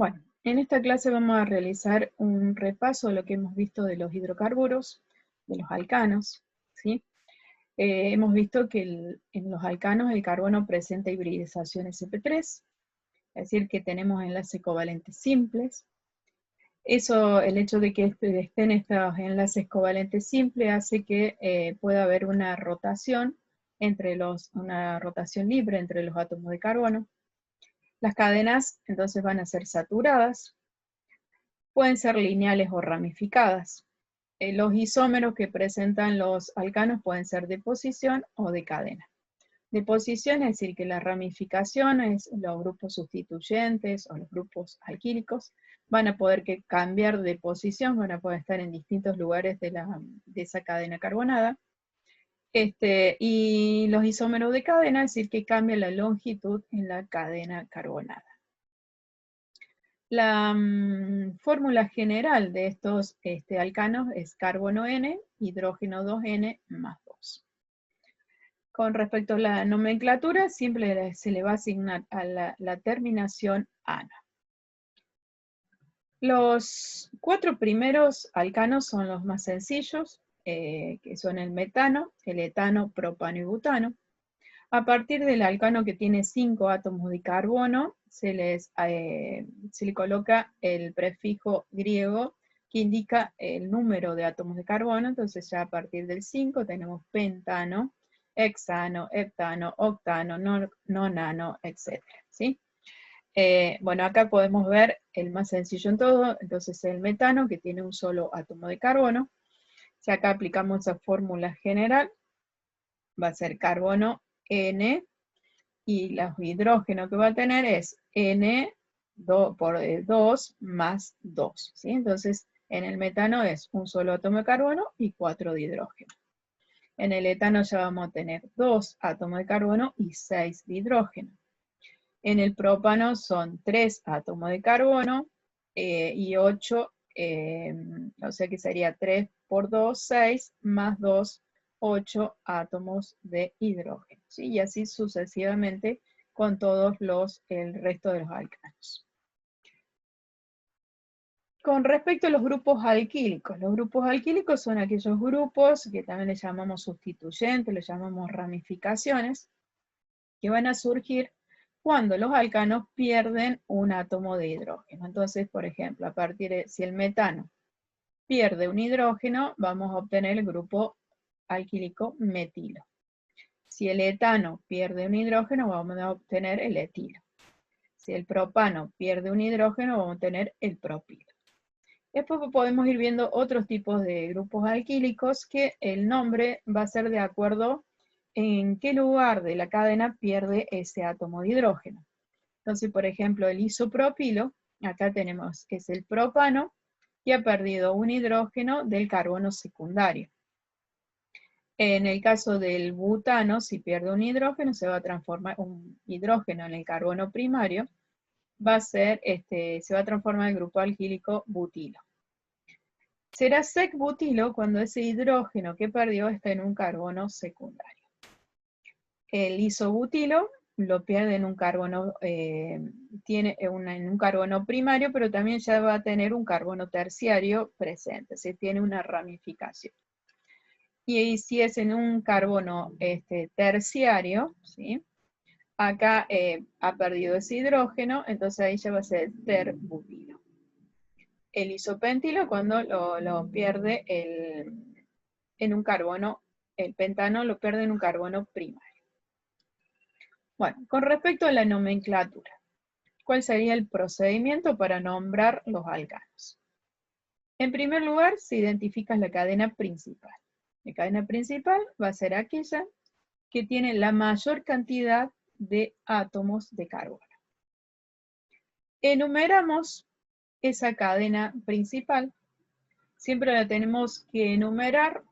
Bueno, en esta clase vamos a realizar un repaso de lo que hemos visto de los hidrocarburos, de los alcanos, ¿sí? Hemos visto que en los alcanos el carbono presenta hibridización sp3, es decir, que tenemos enlaces covalentes simples. Eso, el hecho de que estén estos enlaces covalentes simples hace que pueda haber una rotación una rotación libre entre los átomos de carbono. Las cadenas entonces van a ser saturadas, pueden ser lineales o ramificadas. Los isómeros que presentan los alcanos pueden ser de posición o de cadena. De posición es decir que las ramificaciones, los grupos sustituyentes o los grupos alquílicos van a poder cambiar de posición, van a poder estar en distintos lugares de esa cadena carbonada. Y los isómeros de cadena es decir que cambia la longitud en la cadena carbonada. La fórmula general de estos alcanos es carbono N, hidrógeno 2N más 2. Con respecto a la nomenclatura, siempre se le va a asignar a la terminación ANA. Los 4 primeros alcanos son los más sencillos, que son el metano, el etano, propano y butano. A partir del alcano que tiene 5 átomos de carbono, se le coloca el prefijo griego que indica el número de átomos de carbono. Entonces ya a partir del 5 tenemos pentano, hexano, heptano, octano, nonano, etc. ¿sí? Bueno, acá podemos ver el más sencillo en todo, entonces el metano, que tiene un solo átomo de carbono. Si acá aplicamos esa fórmula general, va a ser carbono N, y los hidrógenos que va a tener es N por 2 más 2. ¿sí? Entonces, en el metano es un solo átomo de carbono y 4 de hidrógeno. En el etano ya vamos a tener 2 átomos de carbono y 6 de hidrógeno. En el propano son 3 átomos de carbono y 8, o sea que sería 3 por 2, 6, más 2, 8 átomos de hidrógeno. ¿sí? Y así sucesivamente con todos el resto de los alcanos. Con respecto a los grupos alquílicos son aquellos grupos que también les llamamos sustituyentes, les llamamos ramificaciones, que van a surgir cuando los alcanos pierden un átomo de hidrógeno. Entonces, por ejemplo, si el metano pierde un hidrógeno, vamos a obtener el grupo alquílico metilo. Si el etano pierde un hidrógeno, vamos a obtener el etilo. Si el propano pierde un hidrógeno, vamos a obtener el propilo. Después podemos ir viendo otros tipos de grupos alquílicos que el nombre va a ser de acuerdo en qué lugar de la cadena pierde ese átomo de hidrógeno. Entonces, por ejemplo, el isopropilo, acá tenemos, es el propano, que ha perdido un hidrógeno del carbono secundario. En el caso del butano, si pierde un hidrógeno, se va a transformar un hidrógeno en el carbono primario, se va a transformar en el grupo alquílico butilo. Será sec-butilo cuando ese hidrógeno que perdió está en un carbono secundario. El isobutilo lo pierde en un carbono, en un carbono primario, pero también ya va a tener un carbono terciario presente, se tiene una ramificación. Y si es en un carbono terciario, ¿sí? Acá ha perdido ese hidrógeno, entonces ahí ya va a ser terbutilo. El isopentilo cuando lo pierde en un carbono, el pentano lo pierde en un carbono primario. Bueno, con respecto a la nomenclatura, ¿cuál sería el procedimiento para nombrar los alcanos? En primer lugar, se identifica la cadena principal. La cadena principal va a ser aquella que tiene la mayor cantidad de átomos de carbono. Enumeramos esa cadena principal. Siempre la tenemos que enumerar.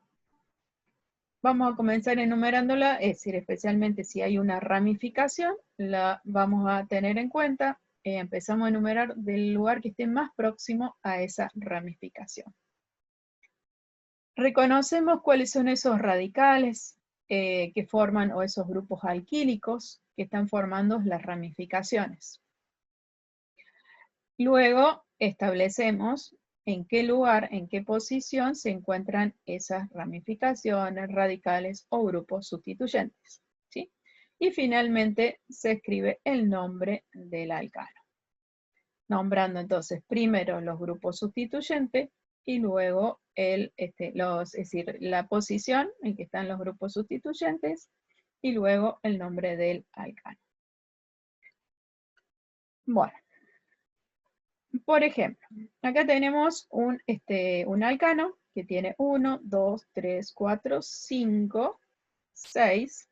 Vamos a comenzar enumerándola, es decir, especialmente si hay una ramificación, la vamos a tener en cuenta. Empezamos a enumerar del lugar que esté más próximo a esa ramificación. Reconocemos cuáles son esos radicales que forman, o esos grupos alquílicos que están formando las ramificaciones. Luego establecemos en qué lugar, en qué posición se encuentran esas ramificaciones, radicales o grupos sustituyentes, ¿sí? Y finalmente se escribe el nombre del alcano, nombrando entonces primero los grupos sustituyentes y luego es decir, la posición en que están los grupos sustituyentes y luego el nombre del alcano. Bueno, por ejemplo, acá tenemos un alcano que tiene 1, 2, 3, 4, 5, 6,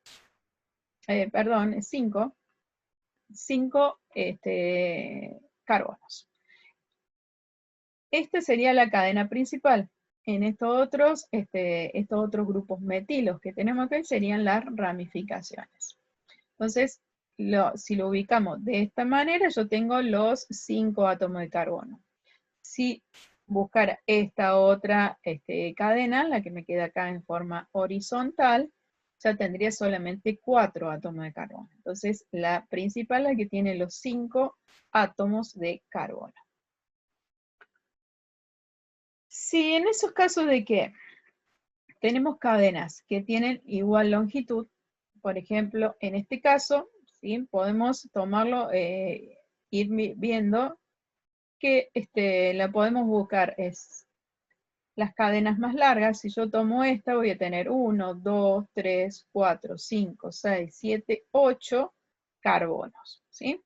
perdón, 5 carbonos. Esta sería la cadena principal. En estos otros grupos metilos que tenemos acá serían las ramificaciones. Entonces, si lo ubicamos de esta manera, yo tengo los 5 átomos de carbono. Si buscara esta otra cadena, la que me queda acá en forma horizontal, ya tendría solamente 4 átomos de carbono. Entonces, la principal es la que tiene los 5 átomos de carbono. Si en esos casos de que tenemos cadenas que tienen igual longitud, por ejemplo, en este caso, ¿sí? Podemos tomarlo, ir viendo que la podemos buscar, es las cadenas más largas. Si yo tomo esta, voy a tener 1, 2, 3, 4, 5, 6, 7, 8 carbonos, ¿sí?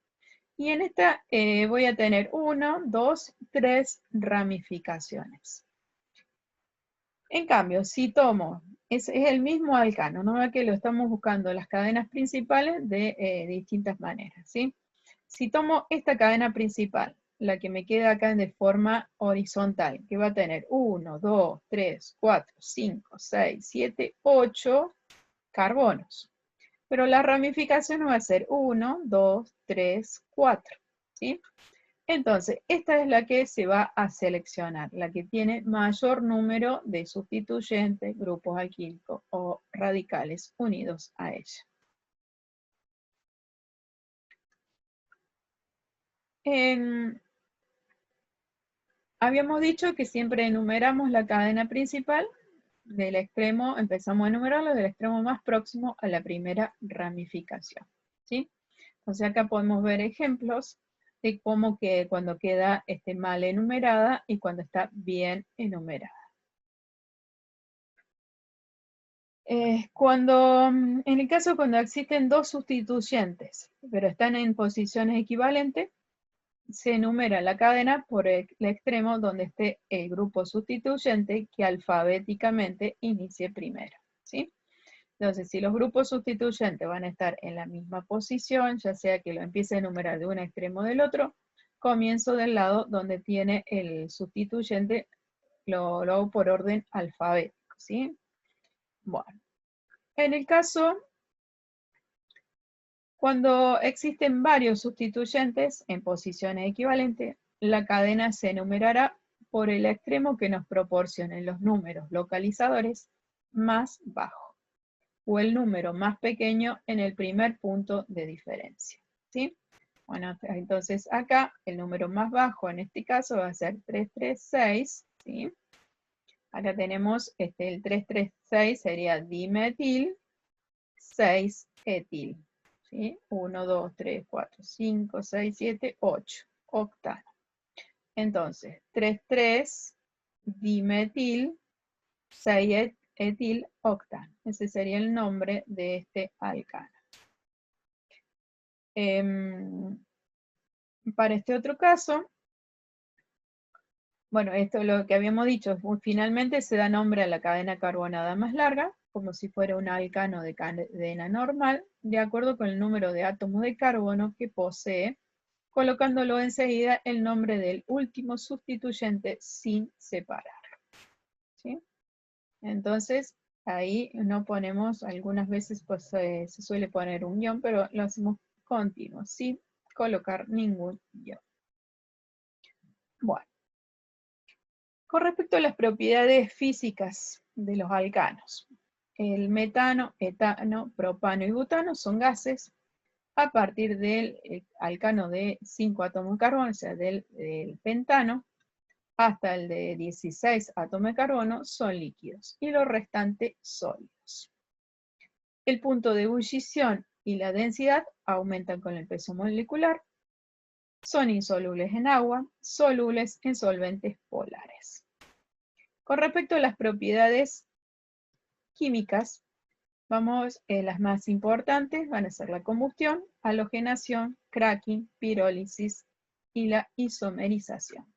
Y en esta voy a tener 1, 2, 3 ramificaciones. En cambio, si tomo, es el mismo alcano, no ve que lo estamos buscando las cadenas principales de distintas maneras, ¿sí? Si tomo esta cadena principal, la que me queda acá de forma horizontal, que va a tener 1, 2, 3, 4, 5, 6, 7, 8 carbonos. Pero la ramificación va a ser 1, 2, 3, 4, ¿sí? Entonces, esta es la que se va a seleccionar, la que tiene mayor número de sustituyentes, grupos alquílicos o radicales unidos a ella. Habíamos dicho que siempre enumeramos la cadena principal del extremo, empezamos a enumerarlo del extremo más próximo a la primera ramificación, ¿sí? Entonces acá podemos ver ejemplos de cómo que cuando queda mal enumerada y cuando está bien enumerada. En el caso cuando existen dos sustituyentes, pero están en posiciones equivalentes, se enumera la cadena por el extremo donde esté el grupo sustituyente que alfabéticamente inicie primero, ¿sí? Entonces, si los grupos sustituyentes van a estar en la misma posición, ya sea que lo empiece a enumerar de un extremo o del otro, comienzo del lado donde tiene el sustituyente, lo hago por orden alfabético, ¿sí? Bueno, en el caso, cuando existen varios sustituyentes en posiciones equivalentes, la cadena se enumerará por el extremo que nos proporcionen los números localizadores más bajos, o el número más pequeño en el primer punto de diferencia, ¿sí? Bueno, entonces acá el número más bajo en este caso va a ser 336, ¿sí? Acá tenemos el 336 sería dimetil 6-etil, ¿sí? 1, 2, 3, 4, 5, 6, 7, 8, octano. Entonces, 3,3 dimetil 6-etil octano. Ese sería el nombre de este alcano. Para este otro caso, bueno, esto es lo que habíamos dicho, finalmente se da nombre a la cadena carbonada más larga, como si fuera un alcano de cadena normal, de acuerdo con el número de átomos de carbono que posee, colocándolo enseguida el nombre del último sustituyente sin separarlo, ¿sí? Entonces, ahí no ponemos, algunas veces pues, se suele poner un guión, pero lo hacemos continuo, sin colocar ningún guión. Bueno, con respecto a las propiedades físicas de los alcanos, el metano, etano, propano y butano son gases, a partir del alcano de 5 átomos de carbono, o sea, del pentano, hasta el de 16 átomos de carbono son líquidos y los restantes sólidos. El punto de ebullición y la densidad aumentan con el peso molecular. Son insolubles en agua, solubles en solventes polares. Con respecto a las propiedades químicas, las más importantes van a ser la combustión, halogenación, cracking, pirólisis y la isomerización.